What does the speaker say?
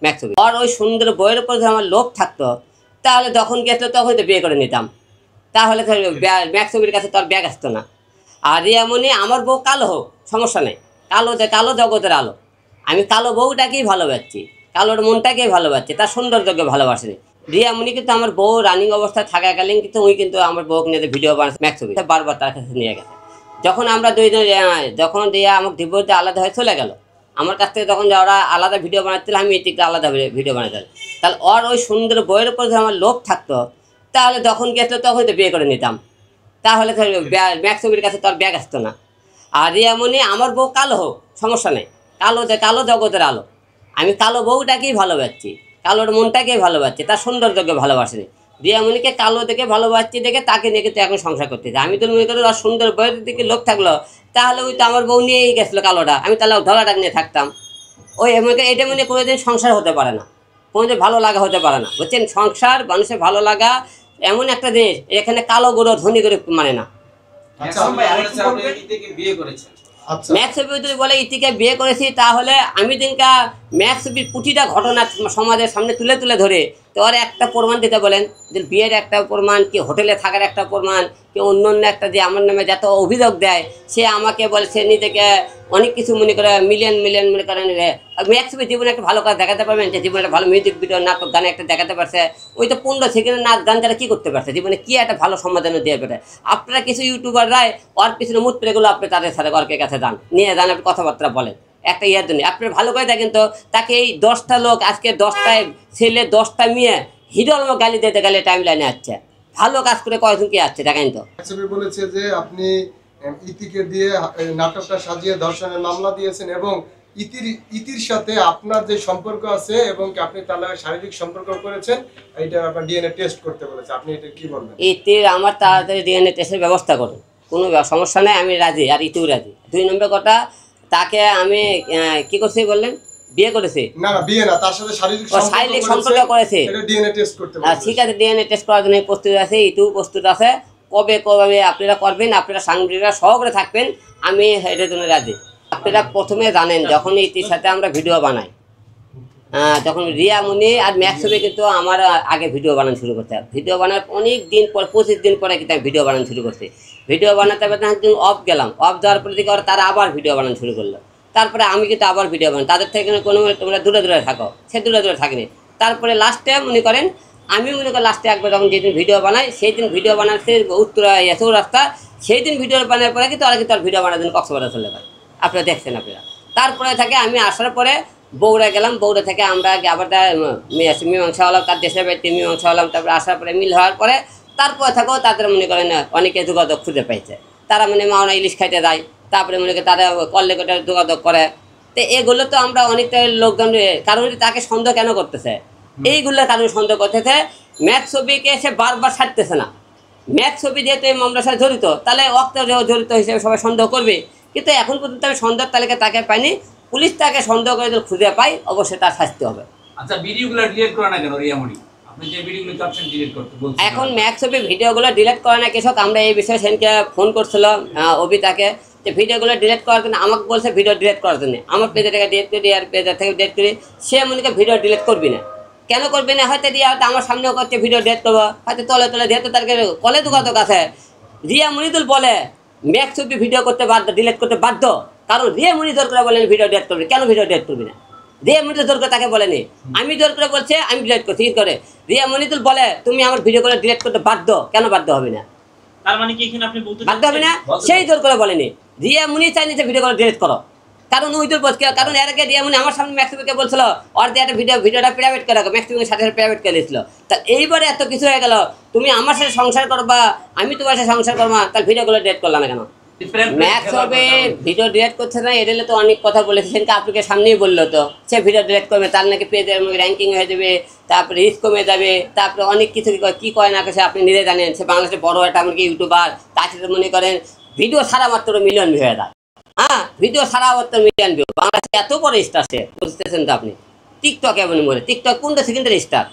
Max ছবি। আর ওই সুন্দর বইয়ের উপর যদি আমার লোভ থাকতো তাহলে যখন গেছিলো তখন তো বিয়ে করে নিতাম, তাহলে তো ম্যাক্স ছবির কাছে তো আর ব্যাগ আসতো না। আর এমনই আমার বউ কালো হোক সমস্যা নেই, কালো জগতের আলো, আমি কালো বউটাকেই ভালোবাসছি, কালোর মনটাকেই ভালোবাসছি, তার সৌন্দর্যকে ভালোবাসিনি। রিয়ামণি কিন্তু আমার বউ রানিং অবস্থায় থাকাকালীন কিন্তু উনি কিন্তু আমার বউকে নিয়ে ভিডিও বানাচ্ছে ম্যাক্স ছবি, বারবার তার কাছে নিয়ে গেছে। যখন আমরা দুইজন যখন রিয়া আমাকে ডিভোর্সে আলাদা হয়ে চলে গেল, আমার কাছ থেকে যখন ওরা আলাদা ভিডিও বানাচ্ছিল আমি এটিকে আলাদা ভিডিও বানাতাম, তাহলে ওর ওই সুন্দর বইয়ের উপর যদি আমার লোভ থাকতো তাহলে যখন গেছিলো তখন তো বিয়ে করে নিতাম, তাহলে তো ম্যাক্স ছবির কাছে তো আর ব্যাগ আসতো না। আর এমনই আমার বউ কালো হোক সমস্যা নেই, কালো জগতের আলো, আমি কালো বউটাকেই ভালোবাসছি, কালোর মনটাকেই ভালোবাসছি, তার সৌন্দর্যকে ভালোবাসিনি। রিয়ামণিকে কালো দেখে ভালোবাসছি দেখে তাকে নিয়ে কিন্তু এখন সংসার করতেছি। আমি তো মনে করি আর সুন্দর বইয়ের দিকে লোক থাকলো তাহলে ওই তো আমার বউ নিয়েই গেছিলো কালোটা, আমি তাহলে ধলাটাকে নিয়ে থাকতাম। ওই আমাকে এটা মনে কোনোদিন সংসার হতে পারে না, কোনোদিন ভালো লাগা হতে পারে না, বুঝছেন? সংসার মানুষের ভালো লাগা এমন একটা জিনিস, এখানে কালো গরু ধনী করে মানে না। ম্যাক্স ছবি যদি বলে ইতিকে বিয়ে করেছি তাহলে আমি দিনকা ম্যাক্স ছবির প্রতিটা ঘটনা সমাজের সামনে তুলে তুলে ধরে তো আর একটা প্রমাণ দিতে বলেন, যে বিয়ের একটা প্রমাণ, কি হোটেলে থাকার একটা প্রমাণ, কি অন্য অন্য একটা যে আমার নামে যত অভিযোগ দেয় সে আমাকে বলে সে নিজেকে অনেক কিছু মনে করে মিলিয়ন মনে করেন। ম্যাক্স ছবি জীবনে একটা ভালো কাজ দেখাতে পারবেন, যে জীবনে একটা ভালো মিউজিক ভিডিও নাটক গানে একটা দেখাতে পারছে, ওই তো 15 সেকেন্ডের নাচ গান যারা কী করতে পারছে জীবনে, কি একটা ভালো সমাধান দিয়ে পেটে। আপনারা কিছু ইউটিউবাররাই ওর পিছনে মুখ পেরেগুলো আপনি তাদের সাথে অর্কের কাছে যান, নিয়ে যান, আপনি কথাবার্তা বলেন একটা ইয়ার জন্য। আপনার ভালো করে দেখেন তো তাকে এই 10টা লোক আজকে 10টায় ছেলে 10টা মেয়ে হিরোর মতো গালি দিতে গেলে টাইম লাইনে আসছে, ভালো কাজ করে কয়জন কি আসছে দেখেন তো। বলেছে যে আপনি ইতিকে দিয়ে নাটকটা সাজিয়ে ধর্ষণের মামলা দিয়েছেন এবং ইতির সাথে আপনার যে সম্পর্ক আছে এবং আপনি তার শারীরিক সম্পর্ক করেছেন, এটা আপনার ডিএনএ টেস্ট করতে বলেছে, আপনি এটা কি বলবেন? ইতির আমার তাড়াতাড়ি ডিএনএ টেস্টের ব্যবস্থা করুন, কোনো সমস্যা নেই, আমি রাজি, আর ইতিও রাজি। 2 নম্বর কথা, তাকে আমি কি করছি বললেন, বিয়ে করেছি? না বিয়ে না, তার সাথে শারীরিক সম্পর্ক করেছে, এটা ডিএনএ টেস্ট করতে বলেছে। ঠিক আছে, ডিএনএ টেস্ট করার জন্য প্রস্তুত আছে, ইতিও প্রস্তুত আছে। কবে আপনারা করবেন, আপনারা সাংবাদিকরা সহকারে থাকবেন, আমি এটার জন্য রাজি। আপনারা প্রথমে জানেন যখন ইতির সাথে আমরা ভিডিও বানাই, তখন রিয়ামণি আর ম্যাক্স ছবি কিন্তু আমার আগে ভিডিও বানানো শুরু করতে, ভিডিও বানার অনেক দিন পর 25 দিন পরে কিন্তু আমি ভিডিও বানানো শুরু করছি। ভিডিও বানাতে একদিন অফ গেলাম, অফ যাওয়ার পরে দিকে তারা আবার ভিডিও বানানো শুরু করলো, তারপরে আমি কিন্তু আবার ভিডিও বানাই, তাদের থেকে কোনো তোমরা দূরে থাকো, সে দূরে থাকিনি। তারপরে লাস্টে মনে করেন আমি লাস্টে একবার যখন যেদিন ভিডিও বানাই সেই দিন ভিডিও বানাচ্ছে উত্তরা চৌরাস্তা, সেই দিন ভিডিও বানার পরে কিন্তু আর কিন্তু আর ভিডিও বানার জন্য কক্সবাজার চলে যায়, আপনারা দেখছেন আপনারা। তারপরে থাকে আমি আসার পরে বগুড়া গেলাম, বগুড়া থেকে আমরা আবার মীমাংসা হলাম, তার দেশের বাড়িতে মীমাংসা হলাম, তারপরে আসার পরে মিল হওয়ার পরে তারপরে থাকেও তাদের মনে করেন অনেকে যোগাযোগ খুঁজে পাইছে, তারা মাওনা ইলিশ খাইতে যায়, তারপরে মনে করেন তারা কল্লেকটা যোগাযোগ করে। তো এগুলো তো আমরা অনেকটা লোকজন কারণ তাকে সন্দেহ কেন করতেছে, এইগুলোর কারণে সন্দেহ করতেছে। ম্যাক্স ছবিকে সে বারবার ছাড়তেছে না, ম্যাক্স ছবি যেহেতু এই মামলার সাথে জড়িত তাহলে অক্ত জড়িত হিসেবে সবাই সন্দেহ করবে, কিন্তু এখন পর্যন্ত আমি সন্দেহ তালিকা তাকে পাইনি। পুলিশ তাকে সন্দেহ করে যদি খুঁজে পাই অবশ্যই তার শাস্তি হবে। আচ্ছা, ভিডিওগুলো ডিলিট করে না কেন রিয়ামণি? আপনি যে ভিডিওগুলো চাচ্ছেন ডিলিট করতে বলছেন, এখন ম্যাক্স ছবি ভিডিওগুলো ডিলিট করে না কৃষক, আমরা এই বিষয়ে সেদিনকে ফোন করছিলাম অবিতাকে, যে ভিডিওগুলো ডিলিট করার জন্য আমাকে বলছে ভিডিও ডিলিট করার জন্য, আমার পেজে থেকে ডিলিট করি আর পেজের থেকে ডিলিট করি, সে মনে করে ভিডিও ডিলিট করবি না, কেন করবি না? হয়তো রিয়া হয়তো আমার সামনেও করছে ভিডিও ডিলিট করবো, হয়তো তলে যেহেতু তার কলে যোগাযোগ আছে। রিয়ামণি বলে ম্যাক্স ছবি ভিডিও করতে বাধ্য, ডিলিট করতে বাধ্য, কারণ রিয়ামণি জোর করে বলেন ভিডিও ডিলিট করবি, কেন ভিডিও ডিলিট করবি না? রিয়ামণি জোর করে তাকে বলেনি, আমি জোর করে বলছে আমি ডিলিট করছি, কি করে রিয়ামণি বলে তুমি আমার ভিডিওগুলো ডিলিট করতে বাধ্য, কেন বাধ্য হবে না? তার মানে কি এখানে আপনি বলতে বাধ্য হবে না, সেই জোর করে বলেনি। রিয়ামণি চাইনি যে ভিডিওগুলো ডিলিট করো, কারণ ওই তোর বলছে, কারণ এর আগে রিয়ামণি আমার সামনে ম্যাক্স ছবিকে বলছিল ওর দিয়ে একটা ভিডিওটা প্রাইভেট করে রাখো, ম্যাক্স ছবির সাথে প্রাইভেট করে দিয়েছিল। তা এইবারে এত কিছু হয়ে গেল, তুমি আমার সাথে সংসার করবা, আমি তোমার সাথে সংসার করবা, তার ভিডিওগুলো ডিলিট করলাম না কেন? ম্যাক্স হবে ভিডিও ডিলিট করছে না, এর তো অনেক কথা বলেছে, সেদিনকে আপনাকে সামনেই বললো তো সে ভিডিও ডিলিট করবে, তার নাকি পেজের র্যাঙ্কিং হয়ে যাবে, তারপরে রিচ কমে যাবে, তারপরে অনেক কিছু কী করে না সে আপনি নিজে জানেন। সে বাংলাদেশে বড় একটা এমনকি ইউটিউবার, তাকে মনে করেন ভিডিও ছাড়া মাত্র মিলিয়ন ভিউ হয়ে যায়, ভিডিও ছাড়া মাত্র মিলিয়ন ভিউ, বাংলাদেশে এত বড় স্টার সে, বুঝতেছেন তো আপনি? টিকটক এমন বলে, টিকটক 15 সেকেন্ডের স্টার।